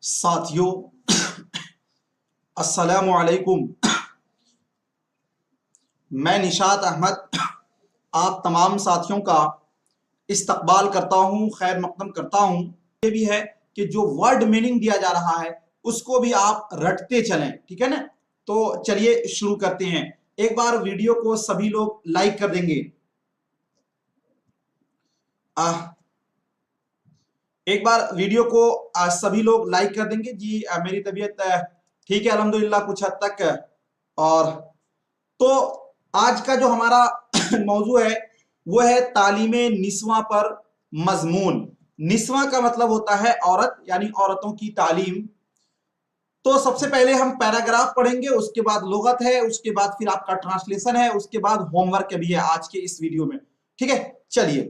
साथियों अस्सलामु अलैकुम। मैं निशात अहमद आप तमाम साथियों का इस्तकबाल करता हूं, खैर मकदम करता हूं। ये भी है कि जो वर्ड मीनिंग दिया जा रहा है उसको भी आप रटते चलें, ठीक है ना। तो चलिए शुरू करते हैं। एक बार वीडियो को सभी लोग लाइक कर देंगे। एक बार वीडियो को सभी लोग लाइक कर देंगे जी। मेरी तबीयत ठीक है अल्हम्दुलिल्लाह कुछ हद तक। और तो आज का जो हमारा मौजू है वो है तालीमे निस्वां पर मजमून। निस्वां का मतलब होता है औरत, यानी औरतों की तालीम। तो सबसे पहले हम पैराग्राफ पढ़ेंगे, उसके बाद लुगत है, उसके बाद फिर आपका ट्रांसलेशन है, उसके बाद होमवर्क भी है आज के इस वीडियो में, ठीक है। चलिए,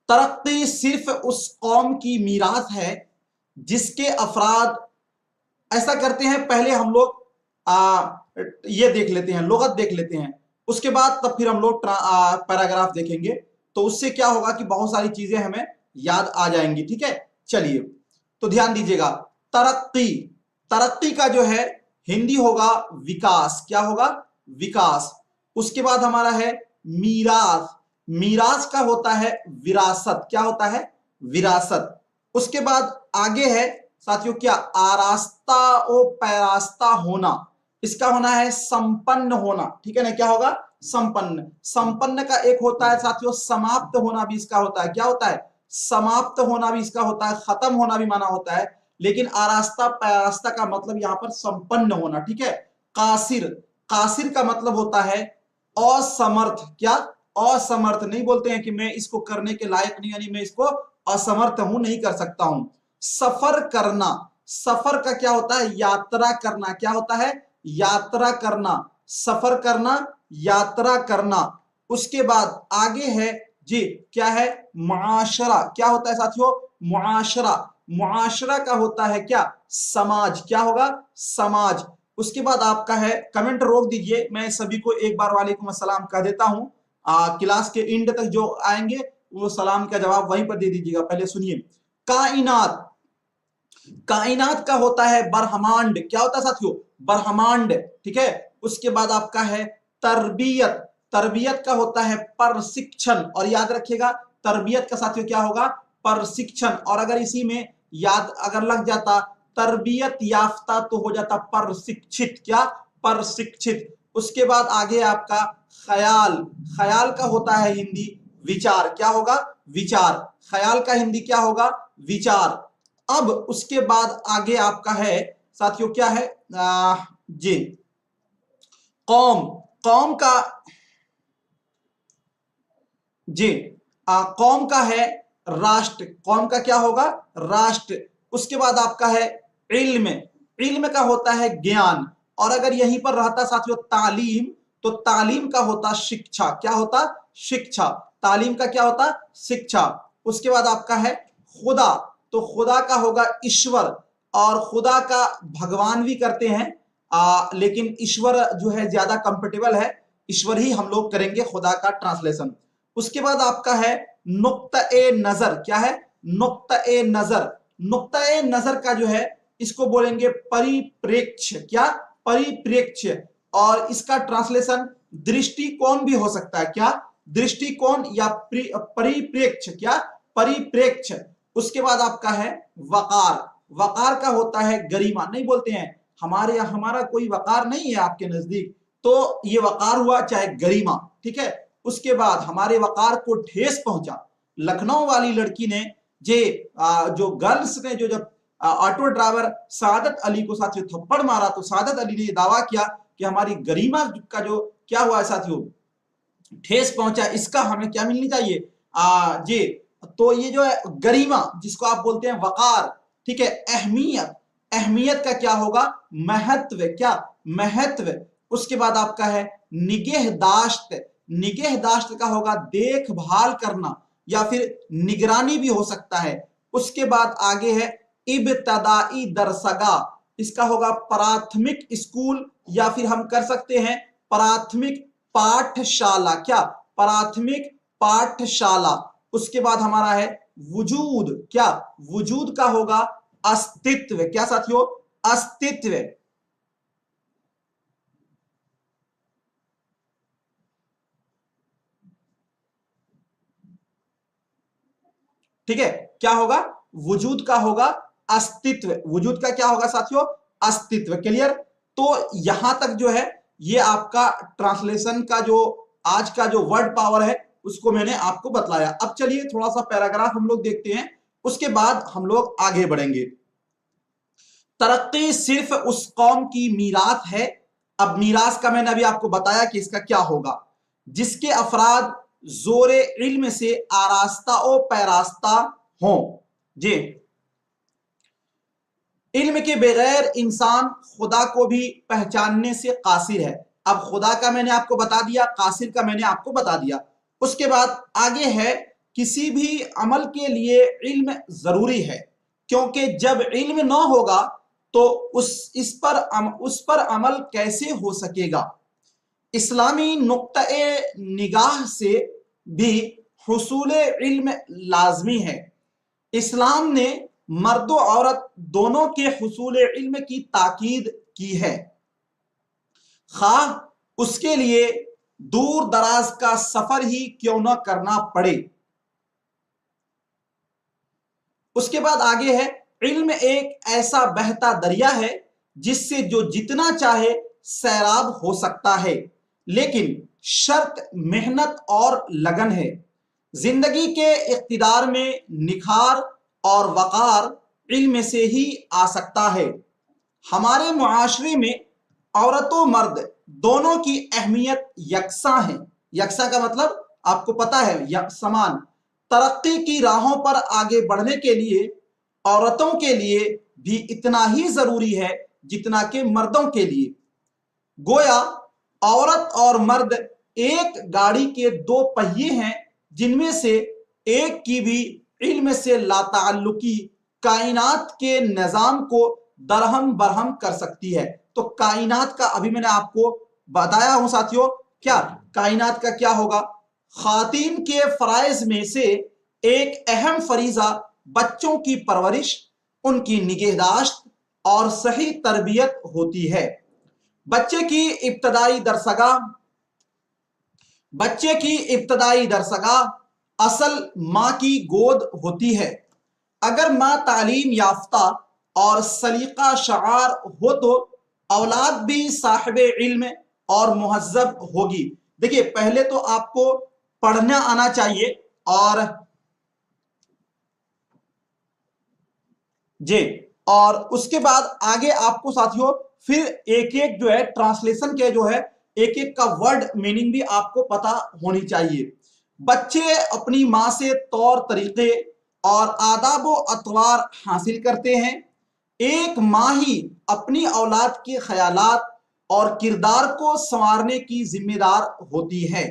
तरक्की सिर्फ उस कौम की मीरास है जिसके अफराद ऐसा करते हैं। पहले हम लोग ये देख लेते हैं, लुगत देख लेते हैं, उसके बाद तब फिर हम लोग पैराग्राफ देखेंगे। तो उससे क्या होगा कि बहुत सारी चीजें हमें याद आ जाएंगी, ठीक है। चलिए, तो ध्यान दीजिएगा। तरक्की, तरक्की का जो है हिंदी होगा विकास। क्या होगा? विकास। उसके बाद हमारा है मीरास। मीरास का होता है विरासत। क्या होता है? विरासत। उसके बाद आगे है साथियों क्या? आरास्ता ओ पैरास्ता होना। इसका होना है संपन्न होना, ठीक है ना। क्या होगा? संपन्न। संपन्न का एक होता है साथियों समाप्त होना भी इसका होता है। क्या होता है? समाप्त होना भी इसका होता है, खत्म होना भी माना होता है। लेकिन आरास्ता पैरास्ता का मतलब यहां पर संपन्न होना, ठीक है। कासिर, कासिर का मतलब होता है असमर्थ। क्या? असमर्थ। नहीं बोलते हैं कि मैं इसको करने के लायक नहीं, यानी मैं इसको असमर्थ हूं, नहीं कर सकता हूं। सफर करना, सफर का क्या होता है? यात्रा करना। क्या होता है? यात्रा करना। सफर करना, यात्रा करना। उसके बाद आगे है जी, क्या है? मुआशरा। क्या होता है साथियों? मुआशरा। मुआशरा का होता है क्या? समाज। क्या होगा? समाज। उसके बाद आपका है, कमेंट रोक दीजिए, मैं सभी को एक बार वालेकुम अस्सलाम कह देता हूं। क्लास के एंड तक जो आएंगे वो सलाम का जवाब वहीं पर दे दीजिएगा। पहले सुनिए। कायनात, कायनात का होता है ब्रह्मांड। क्या होता है साथियों? ब्रह्मांड, ठीक है। उसके बाद आपका है तरबियत। तरबियत का होता है प्रशिक्षण। और याद रखिएगा तरबियत का साथियों क्या होगा? प्रशिक्षण। और अगर इसी में याद अगर लग जाता तरबियत याफ्ता तो हो जाता प्रशिक्षित। क्या? प्रशिक्षित। उसके बाद आगे आपका ख्याल। ख्याल का होता है हिंदी विचार। क्या होगा? विचार। ख्याल का हिंदी क्या होगा? विचार। अब उसके बाद आगे आपका है साथियों क्या है? जी, कौम। कौम का जी, कौम का है राष्ट्र। कौम का क्या होगा? राष्ट्र। उसके बाद आपका है इल्म। इल्म का होता है ज्ञान। और अगर यहीं पर रहता साथियों तालीम, तो तालीम का होता शिक्षा। क्या होता? शिक्षा। तालीम का क्या होता? शिक्षा। उसके बाद आपका है खुदा। तो खुदा का होगा ईश्वर। और खुदा का भगवान भी करते हैं, लेकिन ईश्वर जो है ज्यादा कंफर्टेबल है, ईश्वर ही हम लोग करेंगे खुदा का ट्रांसलेशन। उसके बाद आपका है नुक्ता-ए नजर। क्या है? नुक्ता-ए नजर। नुक्ता-ए नजर का जो है इसको बोलेंगे परिप्रेक्ष्य। क्या? परिप्रेक्ष्य। और इसका ट्रांसलेशन दृष्टिकोण भी हो सकता है। क्या? दृष्टिकोण या परिप्रेक्ष्य। क्या? परिप्रेक्ष्य। उसके बाद आपका है वकार। वकार का होता है गरिमा। नहीं बोलते हैं हमारा कोई वकार नहीं है आपके नजदीक, तो ये वकार हुआ, चाहे गरिमा, ठीक है। उसके बाद हमारे वकार को ठेस पहुंचा। लखनऊ वाली लड़की ने जो गर्ल्स ने जो जब ऑटो ड्राइवर सादत अली को साथियों थप्पड़ मारा, तो सादत अली ने दावा किया कि हमारी गरिमा का जो क्या हुआ है साथियों, ठेस पहुंचा, इसका हमें क्या मिलनी चाहिए? जी, तो ये जो है गरिमा, जिसको आप बोलते हैं वकार, ठीक है। अहमियत, अहमियत का क्या होगा? महत्व। क्या? महत्व। उसके बाद आपका है निगहदाश्त। निगहदाश्त का होगा देखभाल करना या फिर निगरानी भी हो सकता है। उसके बाद आगे है इब्तदाई दरसगा। इसका होगा प्राथमिक स्कूल या फिर हम कर सकते हैं प्राथमिक पाठशाला। क्या? प्राथमिक पाठशाला। उसके बाद हमारा है वजूद। क्या? वजूद का होगा अस्तित्व। क्या साथियों? अस्तित्व। ठीक है, क्या होगा? वजूद का होगा अस्तित्व। वजूद का क्या होगा साथियों? अस्तित्व। क्लियर? तो यहां तक जो है ये आपका ट्रांसलेशन का जो आज का जो वर्ड पावर है उसको मैंने आपको बतलाया। अब चलिए थोड़ा सा पैराग्राफ हम लोग देखते हैं, उसके बाद हम लोग आगे बढ़ेंगे। तरक्की सिर्फ उस कौम की मीरात है। अब मीरास का मैंने अभी आपको बताया कि इसका क्या होगा, जिसके अफराद जोरे इल्म से आरास्ता ओ पैरास्ता हों। जी, इल्म के बगैर इंसान खुदा को भी पहचानने से कासिर है। अब खुदा का मैंने आपको बता दिया, कासिर का मैंने आपको बता दिया। उसके बाद आगे है, किसी भी अमल के लिए इल्म जरूरी है, क्योंकि जब इल्म ना होगा तो उस पर अमल कैसे हो सकेगा। इस्लामी नुक्ते निगाह से भी हुसूल इल्म लाजमी है। इस्लाम ने मर्द और औरत दोनों के हुसूल इल्म की ताकीद की है, खाह उसके लिए दूर दराज का सफर ही क्यों न करना पड़े। उसके बाद आगे है, इल्म एक ऐसा बहता दरिया है जिससे जो जितना चाहे सैराब हो सकता है, लेकिन शर्त मेहनत और लगन है। जिंदगी के इख्तिदार में निखार और वकार इल्म से ही आ सकता है। हमारे मुआशरे में औरत और मर्द दोनों की अहमियत यकसा है। यकसा का मतलब आपको पता है, समान। तरक्की की राहों पर आगे बढ़ने के लिए औरतों के लिए भी इतना ही जरूरी है जितना कि मर्दों के लिए। गोया औरत और मर्द एक गाड़ी के दो पहिए हैं, जिनमें से एक की भी इल्म से लाताल्लुकी कायनात के निजाम को दरहम बरहम कर सकती है। तो कायनात का अभी मैंने आपको बताया हूं साथियों, क्या कायनात का क्या होगा। खातीन के फराइज में से एक अहम फरीजा बच्चों की परवरिश, उनकी निगहदाश्त और सही तरबियत होती है। बच्चे की इब्तदाई दरसगाह असल माँ की गोद होती है। अगर माँ तालीम याफ्ता और सलीका शआर हो तो औलाद भी साहिब इल्म और मुहज्जब होगी। देखिए, पहले तो आपको पढ़ना आना चाहिए, और और उसके बाद आगे आपको साथियों फिर एक एक जो है ट्रांसलेशन के जो है एक एक का वर्ड मीनिंग भी आपको पता होनी चाहिए। बच्चे अपनी माँ से तौर तरीके और आदाब व अतवार हासिल करते हैं। एक माँ ही अपनी औलाद के ख्यालात और किरदार को संवारने की जिम्मेदार होती है।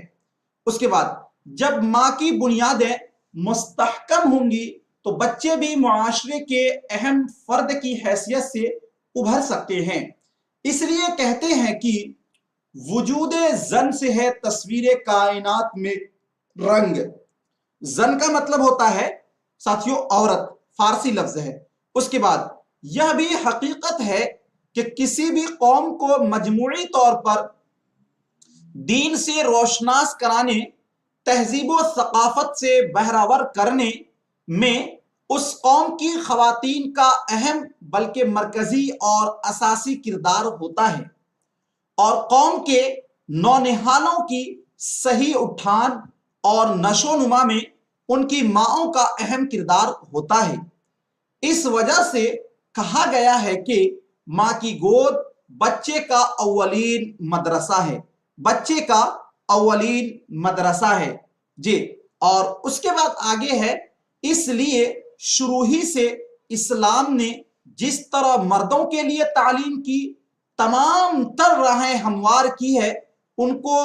उसके बाद जब माँ की बुनियादें मुस्तहकम होंगी तो बच्चे भी मुआशरे के अहम फर्द की हैसियत से उभर सकते हैं। इसलिए कहते हैं कि वजूदे जन से है तस्वीर कायनात में रंग। जन का मतलब होता है साथियों औरत, फारसी लफ्ज है। उसके बाद यह भी हकीकत है कि किसी भी कौम को मजमूई तौर पर दीन से रोशनास कराने, तहजीब व सकाफत से बहरावर करने में उस कौम की खवातीन का अहम बल्कि मरकजी और असासी किरदार होता है, और कौम के नौनिहालों की सही उठान और नशोनुमा में उनकी माओं का अहम किरदार होता है। इस वजह से कहा गया है कि माँ की गोद बच्चे का अव्वलीन मदरसा है। बच्चे का अव्वलीन मदरसा है जी। और उसके बाद आगे है, इसलिए शुरू ही से इस्लाम ने जिस तरह मर्दों के लिए तालीम की तमाम तर राहें हमवार की है, उनको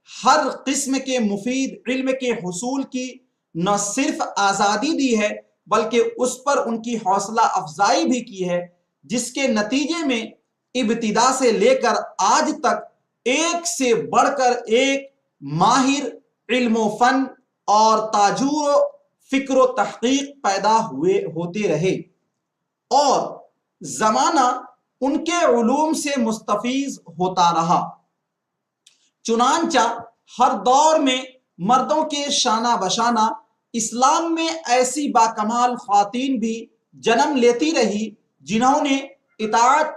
हर किस्म के मुफीद इल्म के हुसूल की न सिर्फ आज़ादी दी है बल्कि उस पर उनकी हौसला अफजाई भी की है, जिसके नतीजे में इब्तिदा से लेकर आज तक एक से बढ़कर एक माहिर इल्म फन और ताजूर फिक्र तहकीक पैदा होते रहे। اور زمانہ ان کے علوم سے مستفیض ہوتا رہا۔ چنانچہ ہر دور میں مردوں کے شانہ بشانہ اسلام میں ایسی باکمال خواتین بھی جنم لیتی رہی جنہوں نے اطاعت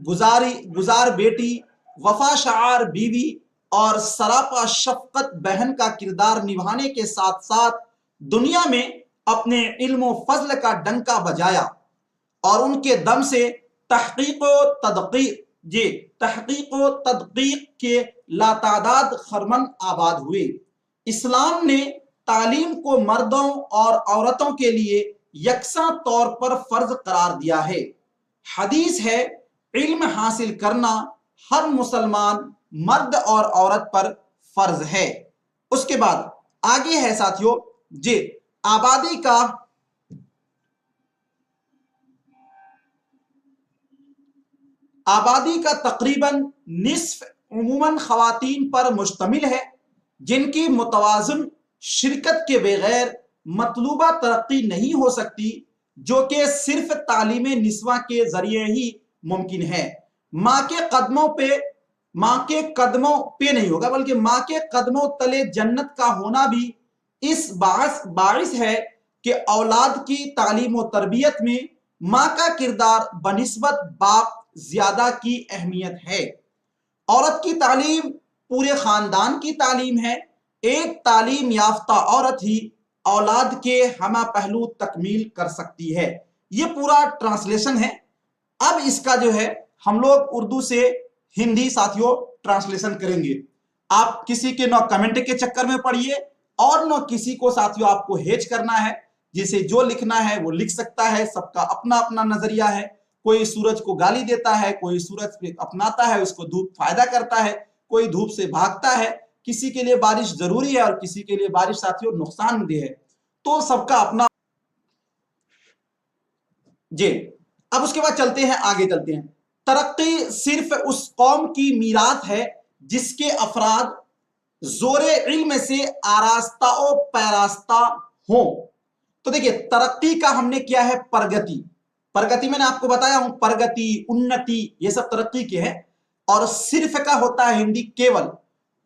گزار بیٹی، وفا شعار بیوی اور سراپا شفقت بہن کا کردار نبھانے کے ساتھ ساتھ دنیا میں اپنے علم و فضل کا ڈنکا بجایا، اور ان کے دم سے تحقیق و تدقیق کے لاتعداد خرمن آباد ہوئے۔ اسلام نے تعلیم کو مردوں اور عورتوں کے لیے یکساں طور پر فرض قرار دیا ہے۔ حدیث ہے، علم حاصل کرنا ہر مسلمان مرد اور عورت پر فرض ہے۔ اس کے بعد آگے ہے ساتھیو جی آبادی کا تقریباً نصف عموماً خواتین پر مشتمل ہے، جن کی متوازن شرکت کے بغیر مطلوبہ ترقی نہیں ہو سکتی، جو کہ صرف تعلیم نسواں کے ذریعے ہی ممکن ہے۔ ماں کے قدموں پہ نہیں ہوگا، بلکہ ماں کے قدموں تلے جنت کا ہونا بھی اس باعث ہے کہ اولاد کی تعلیم و تربیت میں ماں کا کردار بنسبت باپ زیادہ کی اہمیت ہے۔ عورت کی تعلیم پورے خاندان کی تعلیم ہے۔ ایک تعلیم یافتہ عورت ہی اولاد کے ہمہ پہلو تکمیل کر سکتی ہے۔ یہ پورا ٹرانسلیشن ہے۔ اب اس کا جو ہے ہم لوگ اردو سے ہندی ساتھیوں ٹرانسلیشن کریں گے۔ آپ کسی کے نہ کمنٹ کے چکر میں پڑھیے اور نہ کسی کو ساتھیوں آپ کو ہیج کرنا ہے۔ جسے جو لکھنا ہے وہ لکھ سکتا ہے، سب کا اپنا اپنا نظریہ ہے۔ کوئی سورج کو گالی دیتا ہے، کوئی سورج پہ اپناتا ہے، اس کو دھوپ فائدہ کرتا ہے، کوئی دھوپ سے بھاگتا ہے۔ کسی کے لیے بارش ضروری ہے اور کسی کے لیے بارش ساتھیوں نقصان دہ ہے، تو سب کا اپنا جی۔ اب اس کے بعد آگے چلتے ہیں۔ ترقی صرف اس قوم کی میراث ہے جس کے افراد زور علم سے آراستہ و پیراستہ ہوں۔ تو دیکھیے ترقی کا ہم نے کیا ہے پرگتی میں نے آپ کو بتایا ہوں، پرگتی، انتی، یہ سب ترقی کے ہیں۔ اور صرف کا ہوتا ہے ہندی کیول،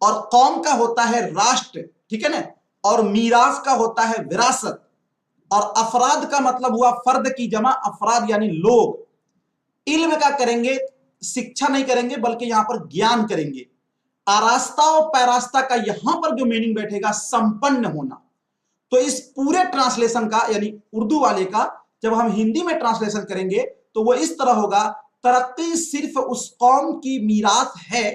اور قوم کا ہوتا ہے راشٹر، ٹھیک ہے نا، اور میراث کا ہوتا ہے وراثت، اور افراد کا مطلب ہوا فرد کی جمع، افراد یعنی لوگ۔ علم کا کریں گے، شکشا نہیں کریں گے بلکہ یہاں پر گیان کریں گے۔ آراستہ و پیراستہ کا یہاں پر جو میننگ بیٹھے گا سمپن ہونا۔ تو اس پورے ٹرانسلیشن کا یعنی اردو والے کا جب ہم ہندی میں ٹرانسلیشن کریں گے تو وہ اس طرح ہوگا، ترقی صرف اس قوم کی میراث ہے،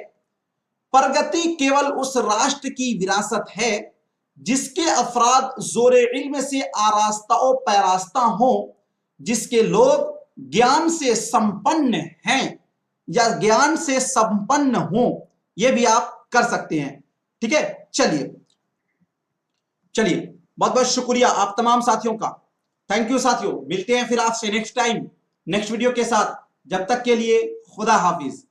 پرگتی کیول اس راشٹر کی وراثت ہے جس کے افراد زور علم سے آراستہ و پیراستہ ہوں، جس کے لوگ گیان سے سمپن ہیں یا گیان سے سمپن ہوں۔ یہ بھی آپ کر سکتے ہیں، ٹھیک ہے۔ چلیے بہت بہت شکریہ آپ تمام ساتھیوں کا، تھینک یو ساتھیوں۔ ملتے ہیں پھر آپ سے نیکسٹ ٹائم نیکسٹ ویڈیو کے ساتھ، جب تک کے لیے خدا حافظ۔